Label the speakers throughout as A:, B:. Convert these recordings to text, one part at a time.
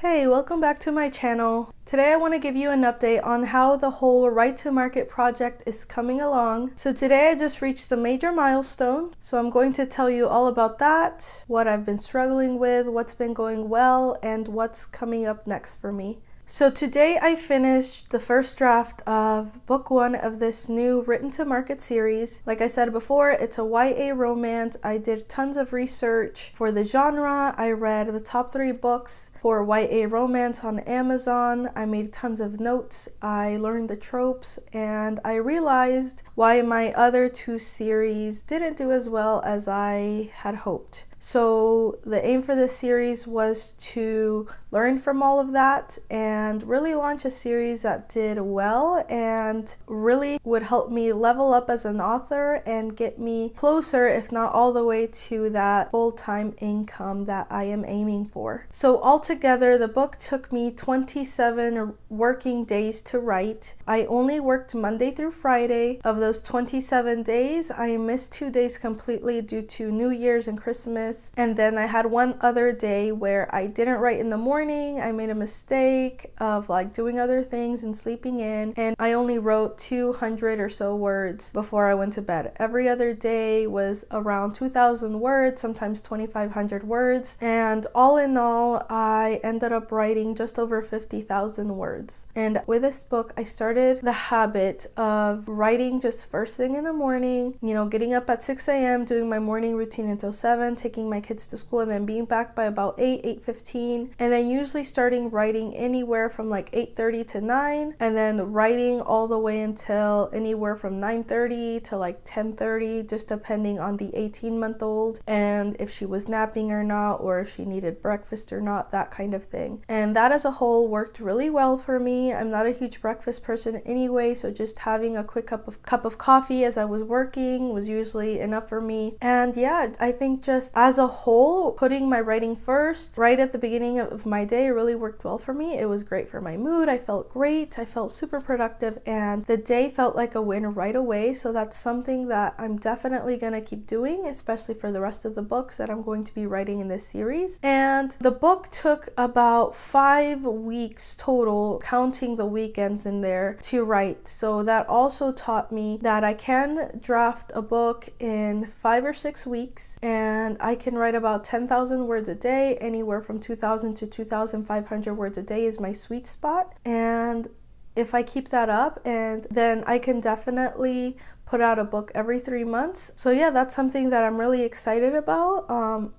A: Hey, welcome back to my channel. Today I want to give you an update on how the whole Write to Market project is coming along. So today I just reached a major milestone, so I'm going to tell you all about that, what I've been struggling with, what's been going well, and what's coming up next for me. So today I finished the first draft of book 1 of this new Written to Market series. Like I said before, it's a YA romance. I did tons of research for the genre. I read the top 3 books for YA romance on Amazon. I made tons of notes. I learned the tropes, and I realized why my other 2 series didn't do as well as I had hoped. So the aim for this series was to learn from all of that and really launch a series that did well and really would help me level up as an author and get me closer, if not all the way, to that full-time income that I am aiming for. So altogether, the book took me 27 working days to write. I only worked Monday through Friday. Of those 27 days, I missed 2 days completely due to New Year's and Christmas. And then I had one other day where I didn't write in the morning. I made a mistake of doing other things and sleeping in, and I only wrote 200 or so words before I went to bed. Every other day was around 2,000 words, sometimes 2,500 words, and all in all I ended up writing just over 50,000 words. And with this book I started the habit of writing just first thing in the morning, getting up at 6 a.m., doing my morning routine until 7, taking my kids to school, and then being back by about 8:15, and then usually starting writing anywhere from 8:30 to 9, and then writing all the way until anywhere from 9:30 to 10:30, just depending on the 18-month-old and if she was napping or not, or if she needed breakfast or not, that kind of thing. And that as a whole worked really well for me. I'm not a huge breakfast person anyway, so just having a quick cup of coffee as I was working was usually enough for me. And yeah, I think just as a whole, putting my writing first right at the beginning of my day really worked well for me. It was great for my mood. I felt great. I felt super productive, and the day felt like a win right away. So that's something that I'm definitely going to keep doing, especially for the rest of the books that I'm going to be writing in this series. And the book took about 5 weeks total, counting the weekends in there, to write. So that also taught me that I can draft a book in 5 or 6 weeks, and I can write about 10,000 words a day. Anywhere from 2,000 to 2,500 words a day is my sweet spot. And if I keep that up, and then I can definitely put out a book every 3 months. So yeah, that's something that I'm really excited about.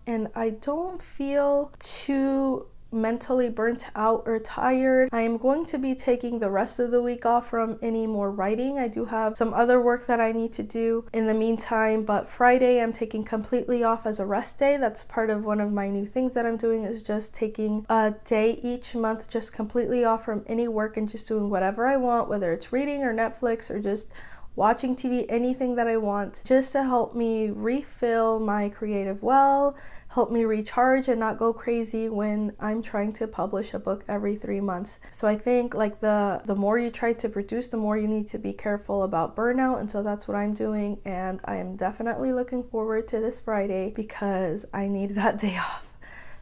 A: And I don't feel too mentally burnt out or tired. I am going to be taking the rest of the week off from any more writing. I do have some other work that I need to do in the meantime, but Friday I'm taking completely off as a rest day. That's part of one of my new things that I'm doing, is just taking a day each month just completely off from any work and just doing whatever I want, whether it's reading or Netflix or just watching TV, anything that I want, just to help me refill my creative well, help me recharge and not go crazy when I'm trying to publish a book every 3 months. So I think the more you try to produce, the more you need to be careful about burnout, and so that's what I'm doing. And I am definitely looking forward to this Friday because I need that day off.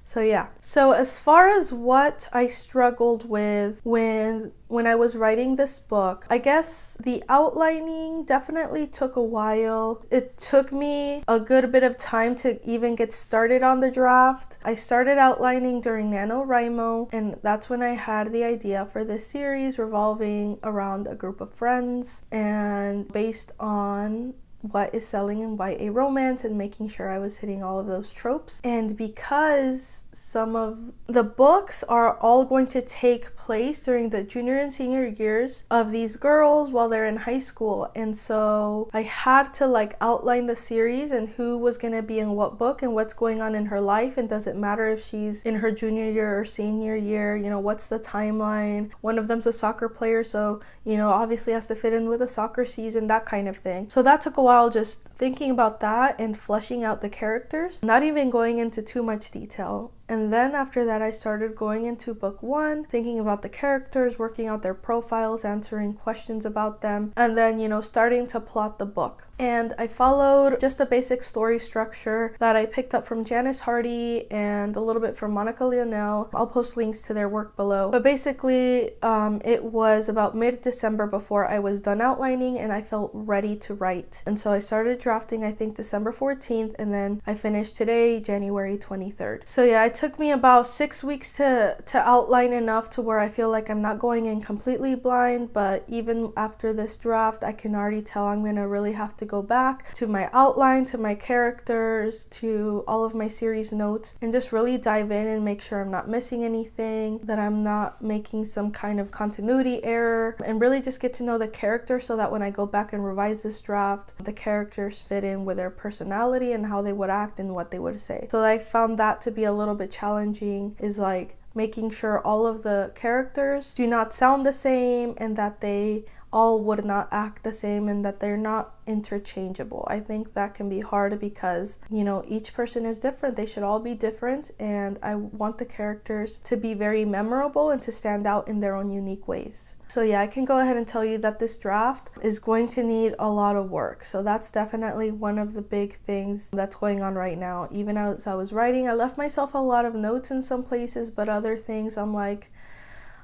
A: So yeah. So as far as what I struggled with when I was writing this book, I guess the outlining definitely took a while. It took me a good bit of time to even get started on the draft. I started outlining during NaNoWriMo, and that's when I had the idea for this series revolving around a group of friends and based on what is selling in YA romance, and making sure I was hitting all of those tropes. And because some of the books are all going to take place during the junior and senior years of these girls while they're in high school, and so I had to outline the series and who was going to be in what book and what's going on in her life, and does it matter if she's in her junior year or senior year, what's the timeline. One of them's a soccer player, so obviously has to fit in with a soccer season, that kind of thing. So that took a while, just thinking about that and fleshing out the characters, not even going into too much detail. And then after that, I started going into book 1, thinking about the characters, working out their profiles, answering questions about them, and then, starting to plot the book. And I followed just a basic story structure that I picked up from Janice Hardy and a little bit from Monica Leonel. I'll post links to their work below. But basically, it was about mid-December before I was done outlining and I felt ready to write. And so I started drafting, I think, December 14th, and then I finished today, January 23rd. So yeah, it took me about 6 weeks to outline enough to where I feel like I'm not going in completely blind, but even after this draft, I can already tell I'm gonna really have to go back to my outline, to my characters, to all of my series notes, and just really dive in and make sure I'm not missing anything, that I'm not making some kind of continuity error, and really just get to know the character so that when I go back and revise this draft, the characters fit in with their personality and how they would act and what they would say. So I found that to be a little bit challenging, is like making sure all of the characters do not sound the same and that they all would not act the same and that they're not interchangeable. I think that can be hard because, each person is different. They should all be different, and I want the characters to be very memorable and to stand out in their own unique ways. So yeah, I can go ahead and tell you that this draft is going to need a lot of work. So that's definitely one of the big things that's going on right now. Even as I was writing, I left myself a lot of notes in some places, but other things I'm like,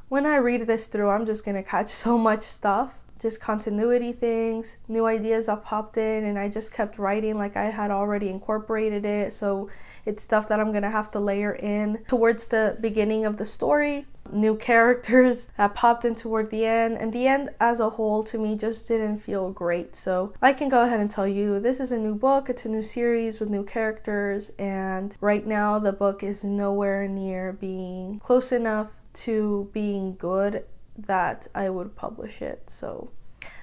A: when I read this through, I'm just gonna catch so much stuff, just continuity things, new ideas that popped in, and I just kept writing like I had already incorporated it. So it's stuff that I'm gonna have to layer in towards the beginning of the story, new characters that popped in toward the end, and the end as a whole to me just didn't feel great. So I can go ahead and tell you this is a new book, it's a new series with new characters, and right now the book is nowhere near being close enough to being good that I would publish it. So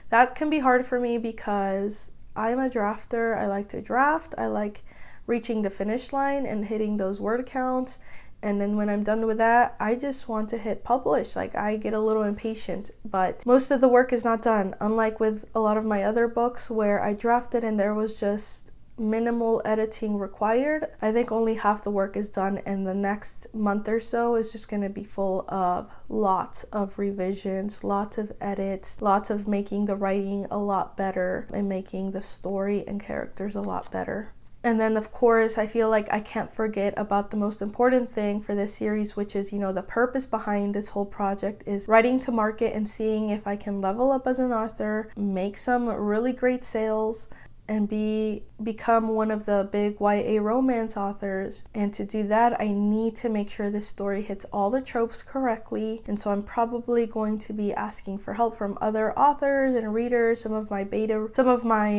A: that can be hard for me because I'm a drafter. I like to draft. I like reaching the finish line and hitting those word counts. And then when I'm done with that, I just want to hit publish. Like, I get a little impatient, but most of the work is not done. Unlike with a lot of my other books where I drafted and there was just minimal editing required, I think only half the work is done, and the next month or so is just going to be full of lots of revisions, lots of edits, lots of making the writing a lot better and making the story and characters a lot better. And then of course I feel like I can't forget about the most important thing for this series, which is, the purpose behind this whole project is writing to market and seeing if I can level up as an author, make some really great sales, and become one of the big YA romance authors. And to do that, I need to make sure this story hits all the tropes correctly. And so I'm probably going to be asking for help from other authors and readers, some of my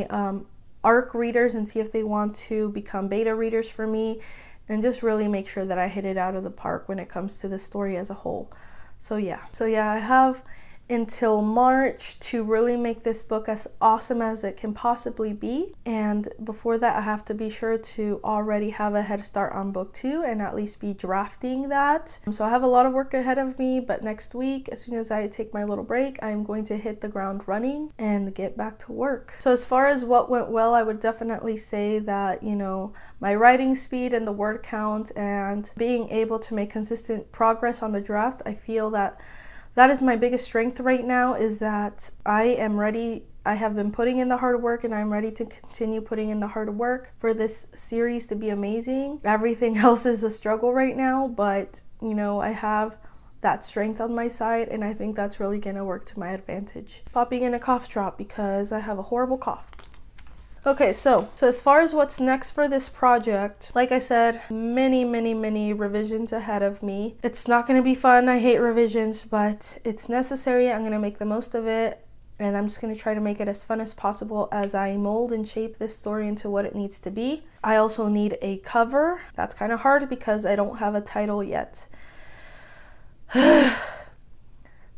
A: ARC readers, and see if they want to become beta readers for me, and just really make sure that I hit it out of the park when it comes to the story as a whole. So yeah, I have until March to really make this book as awesome as it can possibly be, and before that I have to be sure to already have a head start on book 2 and at least be drafting that. So I have a lot of work ahead of me, but next week, as soon as I take my little break, I'm going to hit the ground running and get back to work. So as far as what went well, I would definitely say that, my writing speed and the word count and being able to make consistent progress on the draft, I feel that is my biggest strength right now, is that I am ready. I have been putting in the hard work, and I'm ready to continue putting in the hard work for this series to be amazing. Everything else is a struggle right now, but I have that strength on my side, and I think that's really gonna work to my advantage. Popping in a cough drop because I have a horrible cough. Okay, so as far as what's next for this project, like I said, many revisions ahead of me. It's not going to be fun. I hate revisions, but it's necessary. I'm going to make the most of it, and I'm just going to try to make it as fun as possible as I mold and shape this story into what it needs to be. I also need a cover. That's kind of hard because I don't have a title yet.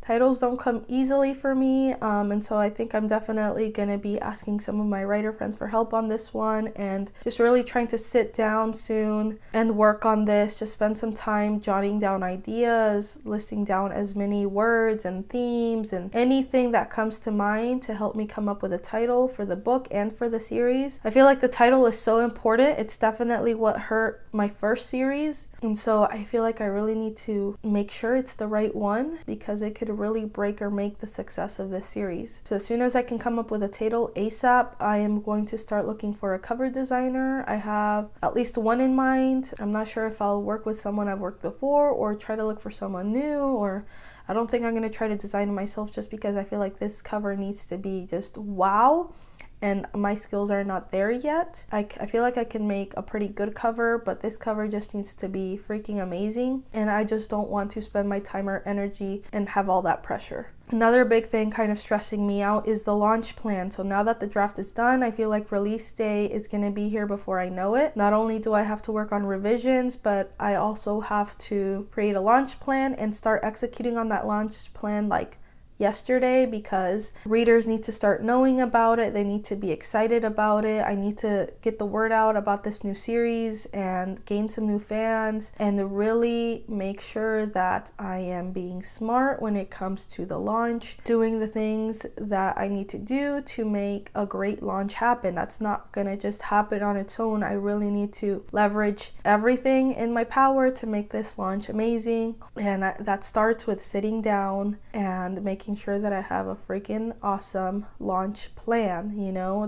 A: Titles don't come easily for me, and so I think I'm definitely going to be asking some of my writer friends for help on this one, and just really trying to sit down soon and work on this. Just spend some time jotting down ideas, listing down as many words and themes and anything that comes to mind to help me come up with a title for the book and for the series. I feel like the title is so important. It's definitely what hurt my first series, And so I feel like I really need to make sure it's the right one, because it could really break or make the success of this series. So as soon as I can come up with a title ASAP, I am going to start looking for a cover designer. I have at least one in mind. I'm not sure if I'll work with someone I've worked before or try to look for someone new, or I don't think I'm going to try to design it myself, just because I feel like this cover needs to be just wow, and my skills are not there yet. I feel like I can make a pretty good cover, but this cover just needs to be freaking amazing, and I just don't want to spend my time or energy and have all that pressure. Another big thing kind of stressing me out is the launch plan. So now that the draft is done, I feel like release day is going to be here before I know it. Not only do I have to work on revisions, but I also have to create a launch plan and start executing on that launch plan like yesterday, because readers need to start knowing about it. They need to be excited about it. I need to get the word out about this new series and gain some new fans, and really make sure that I am being smart when it comes to the launch, doing the things that I need to do to make a great launch happen. That's not gonna just happen on its own. I really need to leverage everything in my power to make this launch amazing, and that starts with sitting down and making sure that I have a freaking awesome launch plan,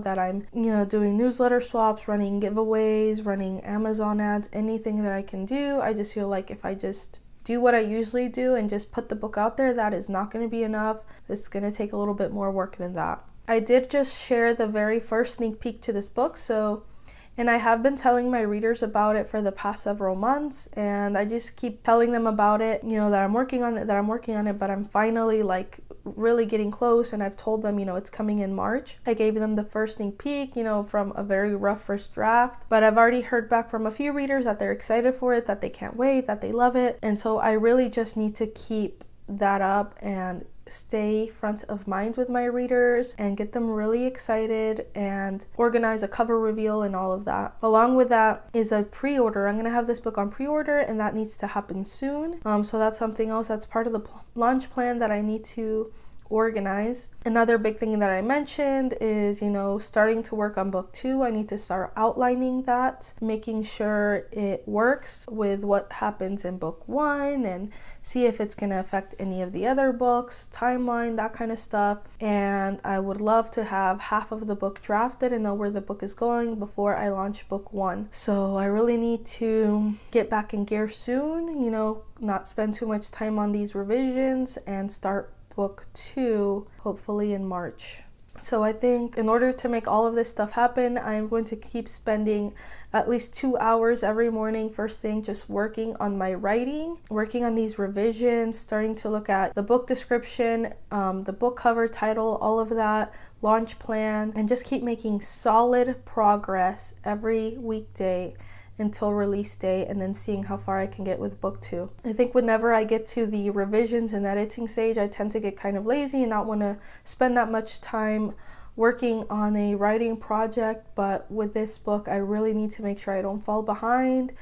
A: that I'm, doing newsletter swaps, running giveaways, running Amazon ads, anything that I can do. I just feel like if I just do what I usually do and just put the book out there, that is not going to be enough. It's going to take a little bit more work than that. I did just share the very first sneak peek to this book, and I have been telling my readers about it for the past several months, and I just keep telling them about it, that I'm working on it, but I'm finally like really getting close, and I've told them, it's coming in March. I gave them the first sneak peek, from a very rough first draft, but I've already heard back from a few readers that they're excited for it, that they can't wait, that they love it, and so I really just need to keep that up and stay front of mind with my readers and get them really excited and organize a cover reveal and all of that. Along with that is a pre-order. I'm going to have this book on pre-order, and that needs to happen soon. So that's something else that's part of the launch plan that I need to organize. Another big thing that I mentioned is, starting to work on book 2. I need to start outlining that, making sure it works with what happens in book 1, and see if it's going to affect any of the other books, timeline, that kind of stuff. And I would love to have half of the book drafted and know where the book is going before I launch book 1. So I really need to get back in gear soon, not spend too much time on these revisions, and start book 2 hopefully in March. So I think in order to make all of this stuff happen, I'm going to keep spending at least 2 hours every morning, first thing, just working on my writing, working on these revisions, starting to look at the book description, the book cover, title, all of that, launch plan, and just keep making solid progress every weekday until release day, and then seeing how far I can get with book 2. I think whenever I get to the revisions and editing stage, I tend to get kind of lazy and not want to spend that much time working on a writing project. But with this book, I really need to make sure I don't fall behind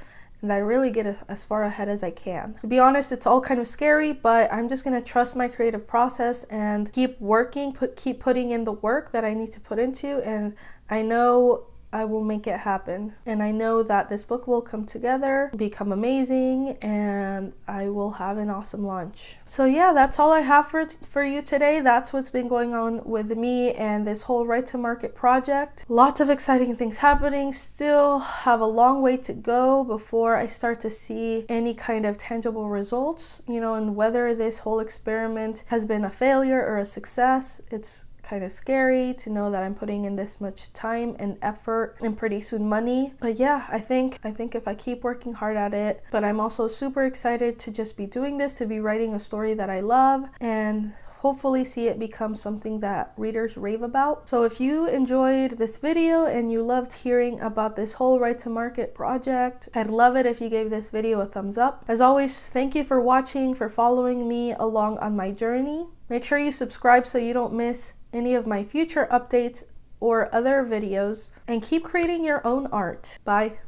A: and that I really get as far ahead as I can. To be honest, it's all kind of scary, but I'm just going to trust my creative process and keep working, keep putting in the work that I need to put into, and I know I will make it happen. And I know that this book will come together, become amazing, and I will have an awesome launch. So yeah, that's all I have for you today. That's what's been going on with me and this whole Write to Market project. Lots of exciting things happening. Still have a long way to go before I start to see any kind of tangible results, and whether this whole experiment has been a failure or a success. It's kind of scary to know that I'm putting in this much time and effort and pretty soon money. But yeah, I think if I keep working hard at it, but I'm also super excited to just be doing this, to be writing a story that I love, and hopefully see it become something that readers rave about. So if you enjoyed this video and you loved hearing about this whole Write to Market project, I'd love it if you gave this video a thumbs up. As always, thank you for watching, for following me along on my journey. Make sure you subscribe so you don't miss any of my future updates or other videos, and keep creating your own art. Bye.